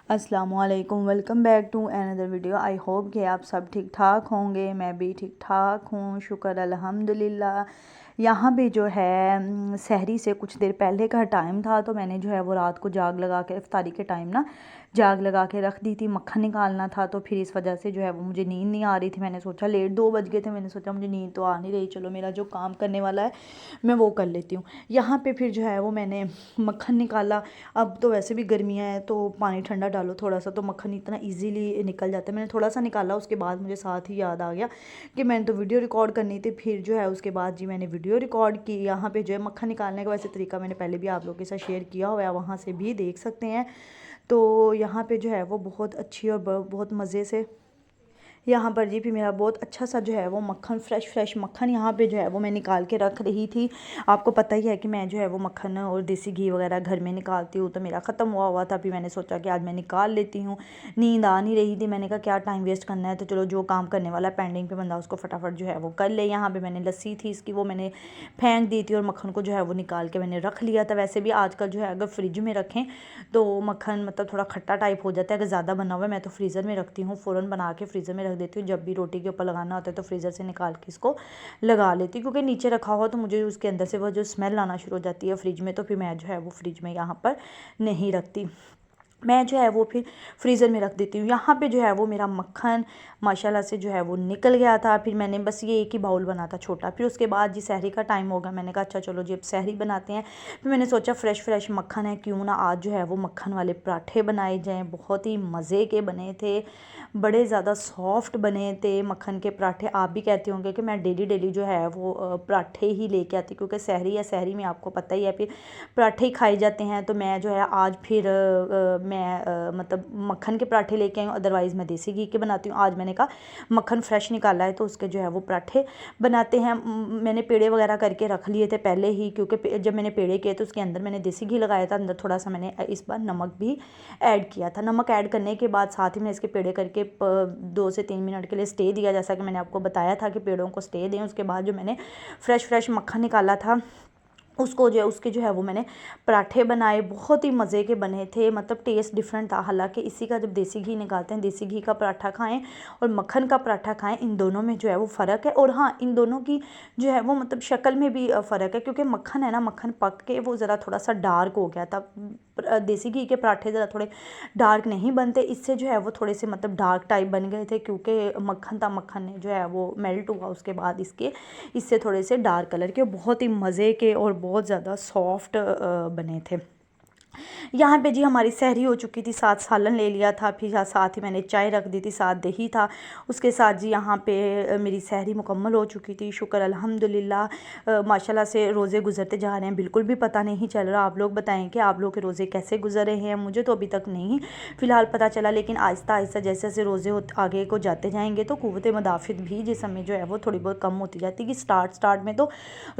अस्सलामुअलैकुम, welcome back to another video. I hope कि आप सब ठीक ठाक होंगे। मैं भी ठीक ठाक हूँ, शुक्र अल्हम्दुलिल्लाह। यहाँ पे जो है सहरी से कुछ देर पहले का टाइम था, तो मैंने जो है वो रात को जाग लगा के इफ्तारी के टाइम ना जाग लगा के रख दी थी। मक्खन निकालना था, तो फिर इस वजह से जो है वो मुझे नींद नहीं आ रही थी। मैंने सोचा लेट 2 बज गए थे, मैंने सोचा मुझे नींद तो आ नहीं रही, चलो मेरा जो काम करने वाला है मैं वो कर लेती हूँ। यहाँ पे फिर जो है वो मैंने मक्खन निकाला। अब तो वैसे भी गर्मियाँ हैं, तो पानी ठंडा डालो थोड़ा सा, तो मक्खन इतना इजीली निकल जाता है। मैंने थोड़ा सा निकाला, उसके बाद मुझे साथ ही याद आ गया कि मैंने तो वीडियो रिकॉर्ड करनी थी। फिर जो है उसके बाद जी मैंने वीडियो रिकॉर्ड की। यहाँ पे जो है मक्खन निकालने का वैसे तरीका मैंने पहले भी आप लोगों के साथ शेयर किया हुआ है, वहाँ से भी देख सकते हैं। तो यहाँ पे जो है वो बहुत अच्छी और बहुत मज़े से यहाँ पर जी भी मेरा बहुत अच्छा सा जो है वो मक्खन फ्रेश मक्खन यहाँ पे जो है वो मैं निकाल के रख रही थी। आपको पता ही है कि मैं जो है वो मक्खन और देसी घी वगैरह घर में निकालती हूँ, तो मेरा ख़त्म हुआ था। फिर मैंने सोचा कि आज मैं निकाल लेती हूँ। नींद आ नहीं रही थी, मैंने कहा क्या टाइम वेस्ट करना है, तो चलो जो काम करने वाला है पेंडिंग पे बंदा उसको फटाफट जो है वो कर ले। यहाँ पर मैंने लस्सी थी इसकी, वो मैंने फेंक दी थी और मक्खन को जो है वो निकाल के मैंने रख लिया था। वैसे भी आजकल जो है अगर फ्रिज में रखें तो मक्खन मतलब थोड़ा खट्टा टाइप हो जाता है। अगर ज़्यादा बना हुआ है मैं तो फ्रीज़र में रखती हूँ, फ़ौरन बना के फ्रीज़र में रख देती हूँ। जब भी रोटी के ऊपर लगाना होता है तो फ्रीज़र से निकाल के इसको लगा लेती हूँ, क्योंकि नीचे रखा हुआ तो मुझे उसके अंदर से वो जो स्मेल आना शुरू हो जाती है फ्रिज में, तो फिर मैं जो है वो फ्रिज में यहाँ पर नहीं रखती। मैं जो है वो फिर फ्रीज़र में रख देती हूँ। यहाँ पे जो है वो मेरा मक्खन माशाल्लाह से जो है वो निकल गया था। फिर मैंने बस ये एक ही बाउल बना था छोटा। फिर उसके बाद जी सहरी का टाइम होगा, मैंने कहा अच्छा चलो जी अब सहरी बनाते हैं। फिर मैंने सोचा फ्रेश मक्खन है, क्यों ना आज जो है वो मक्खन वाले पराठे बनाए जाएँ। बहुत ही मज़े के बने थे, बड़े ज़्यादा सॉफ्ट बने थे मक्खन के पराठे। आप भी कहते होंगे कि मैं डेली जो है वो पराठे ही लेके आती, क्योंकि सहरी है, सहरी में आपको पता ही है फिर पराठे ही खाए जाते हैं। तो मैं जो है आज फिर मैं मतलब मक्खन के पराठे लेके आई हूँ, अदरवाइज़ मैं देसी घी के बनाती हूँ। आज मैंने कहा मक्खन फ्रेश निकाला है तो उसके जो है वो पराठे बनाते हैं। मैंने पेड़े वगैरह करके रख लिए थे पहले ही, क्योंकि जब मैंने पेड़े किए तो उसके अंदर मैंने देसी घी लगाया था, अंदर थोड़ा सा मैंने इस बार नमक भी ऐड किया था। नमक ऐड करने के बाद साथ ही मैं इसके पेड़े करके 2 से 3 मिनट के लिए स्टे दिया, जैसा कि मैंने आपको बताया था कि पेड़ों को स्टे दें। उसके बाद जो मैंने फ्रेश मक्खन निकाला था उसको जो है उसके जो है वो मैंने पराठे बनाए। बहुत ही मज़े के बने थे, मतलब टेस्ट डिफरेंट था। हालांकि इसी का जब देसी घी निकालते हैं, देसी घी का पराठा खाएं और मक्खन का पराठा खाएं, इन दोनों में जो है वो फ़र्क है। और हाँ, इन दोनों की जो है वो मतलब शक्ल में भी फ़र्क है, क्योंकि मक्खन है ना, मक्खन पक के वो ज़रा थोड़ा सा डार्क हो गया था। देसी घी के पराठे ज़रा थोड़े डार्क नहीं बनते, इससे जो है वो थोड़े से मतलब डार्क टाइप बन गए थे, क्योंकि मक्खन था, मक्खन ने जो है वो मेल्ट हुआ उसके बाद इससे थोड़े से डार्क कलर के, बहुत ही मज़े के और बहुत ज़्यादा सॉफ्ट बने थे। यहाँ पे जी हमारी सहरी हो चुकी थी, साथ सालन ले लिया था, फिर साथ ही मैंने चाय रख दी थी, साथ दही था उसके साथ। जी यहाँ पे मेरी सहरी मुकम्मल हो चुकी थी, शुक्र अल्हम्दुलिल्लाह। माशाल्लाह से रोज़े गुजरते जा रहे हैं, बिल्कुल भी पता नहीं चल रहा। आप लोग बताएं कि आप लोग के रोज़े कैसे गुजर रहे हैं। मुझे तो अभी तक नहीं फ़िलहाल पता चला, लेकिन आहिस्ता आहिस्ता जैसे जैसे रोज़े आगे को जाते जाएंगे तो क़ुव्वत मुदाफ़ित भी जिस्म में जो है वो थोड़ी बहुत कम होती जाती है। कि स्टार्ट में तो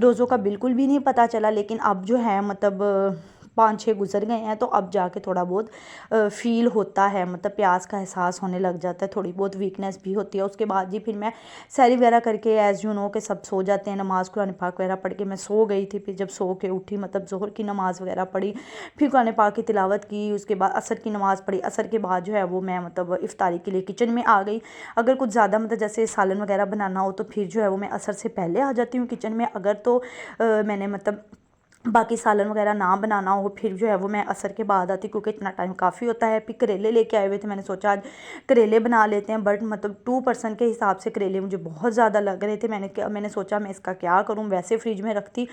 रोज़ों का बिल्कुल भी नहीं पता चला, लेकिन अब जो है मतलब 5-6 गुजर गए हैं तो अब जाके थोड़ा बहुत फ़ील होता है, मतलब प्यास का एहसास होने लग जाता है, थोड़ी बहुत वीकनेस भी होती है। उसके बाद जी फिर मैं सहरी वगैरह करके एज़ यू नो के सब सो जाते हैं, नमाज़ कुरान पाक वगैरह पढ़ के मैं सो गई थी। फिर जब सो के उठी, मतलब ज़ोहर की नमाज़ वगैरह पढ़ी, फिर कुरान पाक की तिलावत की, उसके बाद असर की नमाज़ पढ़ी। असर के बाद जो है वो मैं मतलब इफ़्तारी के लिए किचन में आ गई। अगर कुछ ज़्यादा मतलब जैसे सालन वगैरह बनाना हो तो फिर जो है वो मैं असर से पहले आ जाती हूँ किचन में। अगर तो मैंने मतलब बाकी सालन वगैरह ना बनाना हो फिर जो है वो मैं असर के बाद आती, क्योंकि इतना टाइम काफ़ी होता है। फिर करेले लेके आए हुए थे, मैंने सोचा आज करेले बना लेते हैं, बट मतलब 2 पर्सन के हिसाब से करेले मुझे बहुत ज़्यादा लग रहे थे। मैंने सोचा मैं इसका क्या करूं, वैसे फ्रिज में रखती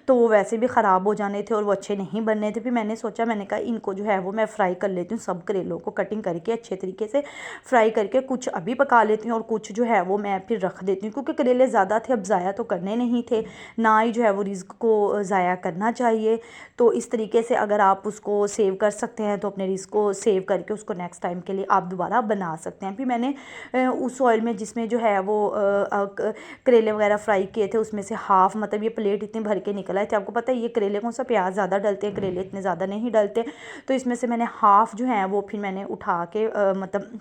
तो वो वैसे भी ख़राब हो जाने थे और वो अच्छे नहीं बनने थे। फिर मैंने सोचा, मैंने कहा इनको जो है वो मैं फ्राई कर लेती हूँ, सब करेलों को कटिंग करके अच्छे तरीके से फ्राई करके, कुछ अभी पका लेती हूँ और कुछ जो है वो मैं फिर रख देती हूँ, क्योंकि करेले ज़्यादा थे, अब ज़ाया तो करने नहीं थे, ना ही जो है वो रिज़्क को ज़ाया करना चाहिए। तो इस तरीके से अगर आप उसको सेव कर सकते हैं तो अपने रिस्क को सेव करके उसको नेक्स्ट टाइम के लिए आप दोबारा बना सकते हैं। फिर मैंने उस ऑयल में जिसमें जो है वो करेले वगैरह फ्राई किए थे उसमें से हाफ़, मतलब ये प्लेट इतने भर के निकल आए थे। आपको पता है ये करेले कौन सा प्याज ज़्यादा डलते हैं, करेले इतने ज़्यादा नहीं डलते, तो इसमें से मैंने हाफ़ जो है वो फिर मैंने उठा के मतलब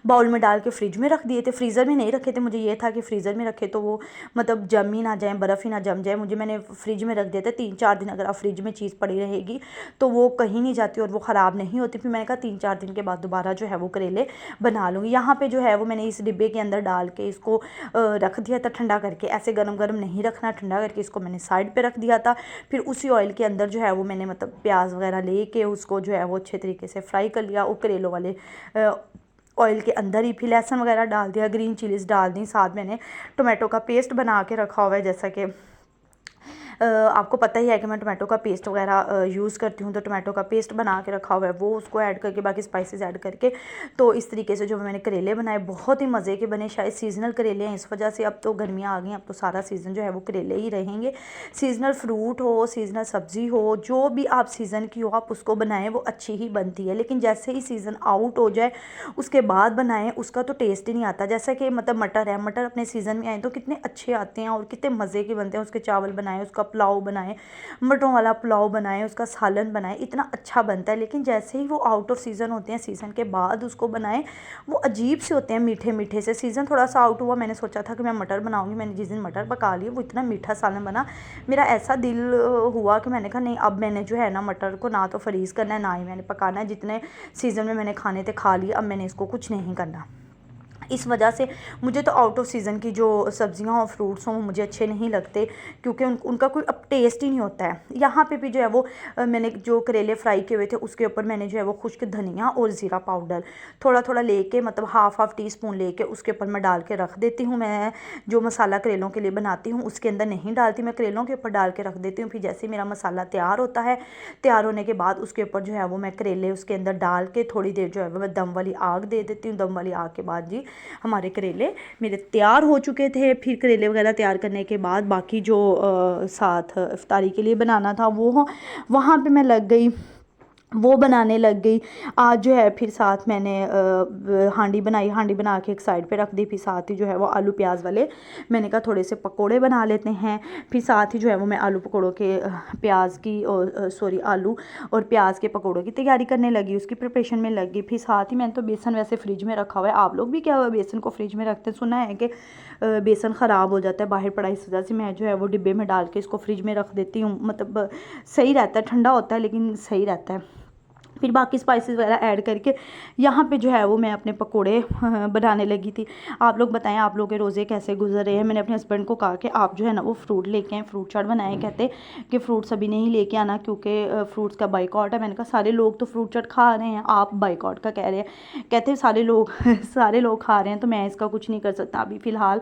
बाउल में डाल के फ्रिज में रख दिए थे। फ्रीज़र में नहीं रखे थे, मुझे ये था कि फ्रीज़र में रखे तो वो मतलब जम ही ना जाए, बर्फ़ ही ना जम जाए। मैंने फ्रिज में रख दिया था। 3-4 दिन अगर आप फ्रिज में चीज़ पड़ी रहेगी तो वो कहीं नहीं जाती और वो ख़राब नहीं होती। फिर मैंने कहा 3-4 दिन के बाद दोबारा जो है वो करेले बना लूँगी। यहाँ पे जो है वो मैंने इस डिब्बे के अंदर डाल के इसको रख दिया था ठंडा करके। ऐसे गरम गरम नहीं रखना, ठंडा करके इसको मैंने साइड पे रख दिया था। फिर उसी ऑयल के अंदर जो है वो मैंने मतलब प्याज वगैरह लेके उसको जो है वो अच्छे तरीके से फ्राई कर लिया। वो करेलों वाले ऑयल के अंदर ही फिर लहसुन वगैरह डाल दिया, ग्रीन चिलीज़ डाल दी, साथ मैंने टोमेटो का पेस्ट बना के रखा हुआ है। जैसा कि आपको पता ही है कि मैं टोमेटो का पेस्ट वगैरह यूज़ करती हूँ, तो टोमेटो का पेस्ट बना के रखा हुआ है, वो उसको ऐड करके बाकी स्पाइसेस ऐड करके तो इस तरीके से जो मैंने करेले बनाए बहुत ही मज़े के बने। शायद सीज़नल करेले हैं इस वजह से, अब तो गर्मियाँ आ गई, अब तो सारा सीज़न जो है वो करेले ही रहेंगे। सीज़नल फ्रूट हो, सीज़नल सब्ज़ी हो, जो भी आप सीज़न की हो आप उसको बनाएं, वो अच्छी ही बनती है। लेकिन जैसे ही सीज़न आउट हो जाए उसके बाद बनाएं, उसका तो टेस्ट ही नहीं आता। जैसा कि मतलब मटर है, मटर अपने सीज़न में आए तो कितने अच्छे आते हैं और कितने मज़े के बनते हैं। उसके चावल बनाएं, उसका पुलाव बनाएं, मटरों वाला पुलाव बनाएं, उसका सालन बनाएं, इतना अच्छा बनता है। लेकिन जैसे ही वो आउट ऑफ सीज़न होते हैं, सीज़न के बाद उसको बनाएं, वो अजीब से होते हैं, मीठे मीठे से। सीज़न थोड़ा सा आउट हुआ, मैंने सोचा था कि मैं मटर बनाऊंगी, मैंने जिस दिन मटर पका लिए वो इतना मीठा सालन बना, मेरा ऐसा दिल हुआ कि मैंने कहा नहीं, अब मैंने जो है ना मटर को ना तो फ्रीज़ करना है ना ही मैंने पकाना है। जितने सीज़न में मैंने खाने थे खा लिए, अब मैंने इसको कुछ नहीं करना। इस वजह से मुझे तो आउट ऑफ सीज़न की जो सब्ज़ियाँ और फ्रूट्स हों वो मुझे अच्छे नहीं लगते, क्योंकि उनका कोई अब टेस्ट ही नहीं होता है। यहाँ पे भी जो है वो मैंने जो करेले फ्राई किए हुए थे उसके ऊपर मैंने जो है वो खुश्क धनिया और ज़ीरा पाउडर थोड़ा थोड़ा लेके, मतलब हाफ़ टी स्पून लेके उसके ऊपर मैं डाल के रख देती हूँ। मैं जो मसाला करेलों के लिए बनाती हूँ उसके अंदर नहीं डालती, मैं करेलों के ऊपर डाल के रख देती हूँ। फिर जैसे मेरा मसाला तैयार होता है, तैयार होने के बाद उसके ऊपर जो है वो मैं करेले उसके अंदर डाल के थोड़ी देर जो है वो मैं दम वाली आग दे देती हूँ। दम वाली आग के बाद जी हमारे करेले मेरे तैयार हो चुके थे। फिर करेले वगैरह तैयार करने के बाद बाकी जो साथ इफ्तारी के लिए बनाना था वो वहाँ पे मैं लग गई, वो बनाने लग गई। आज जो है फिर साथ मैंने हांडी बनाई, हांडी बना के एक साइड पे रख दी। फिर साथ ही जो है वो आलू प्याज वाले मैंने कहा थोड़े से पकोड़े बना लेते हैं। फिर साथ ही जो है वो मैं आलू पकोड़ों के प्याज की और सॉरी आलू और प्याज के पकोड़ों की तैयारी करने लगी, उसकी प्रिपरेशन में लगी। फिर साथ ही मैंने तो बेसन वैसे फ्रिज में रखा हुआ है। आप लोग भी क्या हुआ बेसन को फ्रिज में रखते हैं? सुना है कि बेसन ख़राब हो जाता है बाहर पड़ा, इस वजह से मैं जो है वो डिब्बे में डाल के इसको फ्रिज में रख देती हूँ। मतलब सही रहता है, ठंडा होता है लेकिन सही रहता है। फिर बाकी स्पाइसेस वगैरह ऐड करके यहाँ पे जो है वो मैं अपने पकोड़े बनाने लगी थी। आप लोग बताएं आप लोगों के रोज़े कैसे गुजर रहे हैं। मैंने अपने हस्बैंड को कहा कि आप जो है ना वो फ्रूट लेके आएँ, फ्रूट चाट बनाएं। कहते कि फ्रूट्स अभी नहीं लेके आना क्योंकि फ्रूट्स का बाइकआउट है। मैंने कहा सारे लोग तो फ्रूट चाट खा रहे हैं, आप बाइकआउट का कह रहे हैं। कहते सारे लोग सारे लोग खा रहे हैं तो मैं इसका कुछ नहीं कर सकता, अभी फ़िलहाल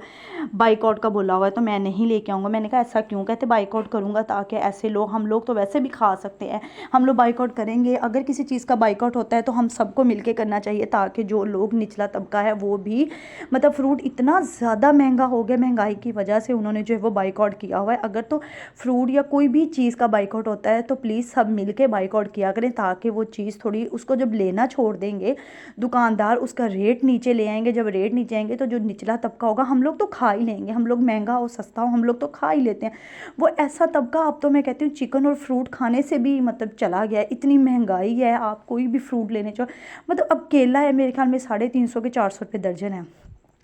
बाइकआउट का बोला हुआ है तो मैं नहीं लेके आऊँगा। मैंने कहा ऐसा क्यों? कहते बाइकआउट करूँगा ताकि ऐसे लोग, हम लोग तो वैसे भी खा सकते हैं, हम लोग बाइकआउट करेंगे। अगर किसी चीज़ का बाइकआउट होता है तो हम सबको मिलके करना चाहिए ताकि जो लोग निचला तबका है वो भी, मतलब फ्रूट इतना ज़्यादा महंगा हो गया, महंगाई की वजह से उन्होंने जो है वो बाइकआउट किया हुआ है। अगर तो फ्रूट या कोई भी चीज़ का बाइकआउट होता है तो प्लीज़ सब मिलके बाइकआउट किया करें ताकि वो चीज़ थोड़ी, उसको जब लेना छोड़ देंगे दुकानदार उसका रेट नीचे ले आएंगे। जब रेट नीचे आएंगे तो जो निचला तबका होगा हम लोग तो खा ही लेंगे, हम लोग महंगा हो सस्ता हो हम लोग तो खा ही लेते हैं। वो ऐसा तबका अब तो मैं कहती हूँ चिकन और फ्रूट खाने से भी मतलब चला गया है। इतनी महंगाई है, आप कोई भी फ्रूट लेने जाओ, मतलब अब केला है मेरे ख्याल में 350 के 400 रुपये दर्जन है।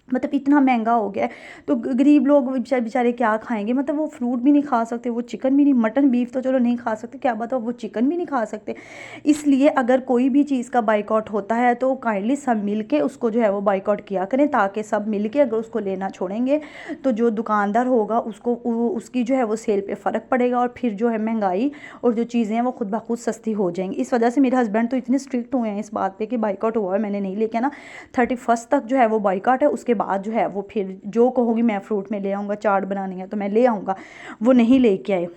मतलब इतना महंगा हो गया है तो गरीब लोग बेचारे क्या खाएंगे? मतलब वो फ्रूट भी नहीं खा सकते, वो चिकन भी नहीं, मटन बीफ तो चलो नहीं खा सकते, क्या बताओ वो चिकन भी नहीं खा सकते। इसलिए अगर कोई भी चीज़ का बाइकआउट होता है तो काइंडली सब मिल के उसको जो है वो बाइकआउट किया करें ताकि सब मिल के अगर उसको लेना छोड़ेंगे तो जो दुकानदार होगा उसको उसकी जो है वो सेल पे फ़र्क पड़ेगा और फिर जो है महंगाई और जो चीज़ें हैं वो खुद ब खुद सस्ती हो जाएंगी। इस वजह से मेरे हस्बैंड तो इतने स्ट्रिक्ट हुए हैं इस बात पे कि बाइकआउट हुआ है मैंने नहीं लेके ना, 31 तक जो है वो बाइकआउट है, उसके बाद जो है वो फिर जो कहोगी मैं फ्रूट में ले आऊँगा, चाट बनानी है तो मैं ले आऊँगा, वो नहीं लेके आए।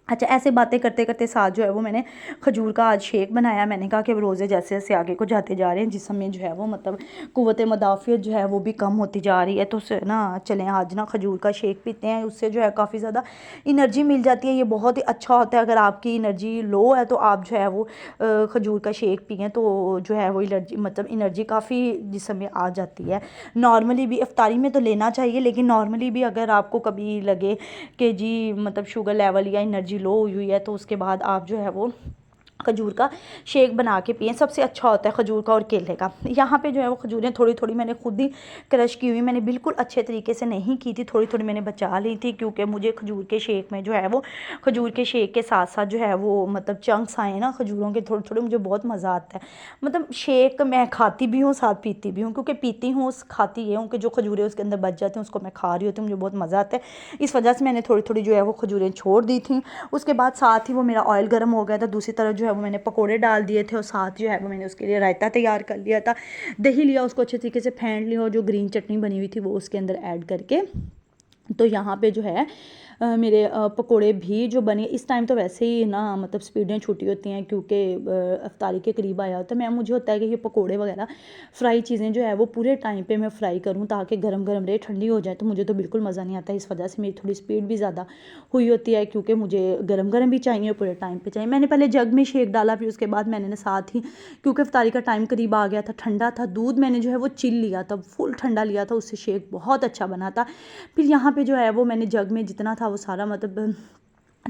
अच्छा, ऐसे बातें करते करते साथ जो है वो मैंने खजूर का आज शेक बनाया। मैंने कहा कि रोज़े जैसे जैसे आगे को जाते जा रहे हैं जिसम में जो है वो मतलब क़ुव्वत मुदाफ़ियत जो है वो भी कम होती जा रही है, तो ना चलें आज ना खजूर का शेक पीते हैं, उससे जो है काफ़ी ज़्यादा एनर्जी मिल जाती है। ये बहुत ही अच्छा होता है, अगर आपकी एनर्जी लो है तो आप जो है वो खजूर का शेक पिएँ तो जो है वो एनर्जी मतलब एनर्जी काफ़ी जिसम में आ जाती है। नॉर्मली भी इफ्तारी में तो लेना चाहिए, लेकिन नॉर्मली भी अगर आपको कभी लगे कि जी मतलब शुगर लेवल या एनर्जी लो हुई है तो उसके बाद आप जो है वो खजूर का शेक बना के पिएं, सबसे अच्छा होता है खजूर का और केले का। यहाँ पे जो है वो खजूरें थोड़ी थोड़ी मैंने खुद ही क्रश की हुई, मैंने बिल्कुल अच्छे तरीके से नहीं की थी, थोड़ी थोड़ी मैंने बचा ली थी, क्योंकि मुझे खजूर के शेक में जो है वो खजूर के शेक के साथ साथ जो है वो मतलब चंक्स आए ना खजूरों के थोड़े थोड़े, मुझे बहुत मज़ा आता है। मतलब शेक मैं खाती भी हूँ साथ पीती भी हूँ, क्योंकि पीती हूँ खाती ये हूँ कि जो खजूरें उसके अंदर बच जाती हैं उसको मैं खा रही होती हूँ, मुझे बहुत मज़ा आता है। इस वजह से मैंने थोड़ी थोड़ी जो है वो खजूरें छोड़ दी थी। उसके बाद साथ ही वो मेरा ऑयल गर्म हो गया था, दूसरी तरफ जो है वो मैंने पकोड़े डाल दिए थे और साथ जो है वो मैंने उसके लिए रायता तैयार कर लिया था। दही लिया, उसको अच्छे तरीके से फेंट लिया और जो ग्रीन चटनी बनी हुई थी वो उसके अंदर ऐड करके, तो यहाँ पे जो है मेरे पकोड़े भी जो बने, इस टाइम तो वैसे ही ना मतलब स्पीडें छूटी होती हैं क्योंकि इफ्तारी के करीब आया होता है। मैं मुझे होता है कि ये पकोड़े वगैरह फ्राई चीज़ें जो है वो पूरे टाइम पे मैं फ्राई करूँ ताकि गरम गरम रहे, ठंडी हो जाए तो मुझे तो बिल्कुल मज़ा नहीं आता। इस वजह से मेरी थोड़ी स्पीड भी ज़्यादा हुई होती है, क्योंकि मुझे गरम गरम भी चाहिए, पूरे टाइम पर चाहिए। मैंने पहले जग में शेक डाला, फिर उसके बाद मैंने साथ ही, क्योंकि इफ्तारी का टाइम करीब आ गया था, ठंडा था दूध, मैंने जो है वो चिल लिया था, फुल ठंडा लिया था, उससे शेक बहुत अच्छा बना था। फिर यहाँ पे जो है वो मैंने जग में जितना था वो सारा मतलब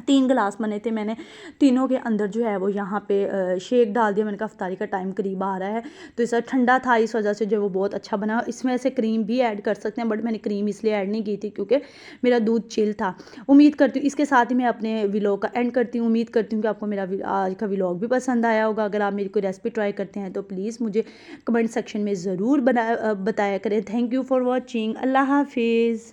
3 गिलास बने थे, मैंने तीनों के अंदर जो है वो यहाँ पे शेक डाल दिया। मैंने कहा इफ्तारी का टाइम करीब आ रहा है, तो इस ठंडा था इस वजह से जो है वो बहुत अच्छा बना। इसमें से क्रीम भी ऐड कर सकते हैं, बट मैंने क्रीम इसलिए ऐड नहीं की थी क्योंकि मेरा दूध चिल था। उम्मीद करती हूँ इसके साथ ही मैं अपने व्लॉग का एंड करती हूँ। उम्मीद करती हूँ कि आपको मेरा आज का व्लॉग भी पसंद आया होगा। अगर आप मेरी कोई रेसिपी ट्राई करते हैं तो प्लीज़ मुझे कमेंट सेक्शन में ज़रूर बताया करें। Thank you for watching. अल्लाह हाफिज़।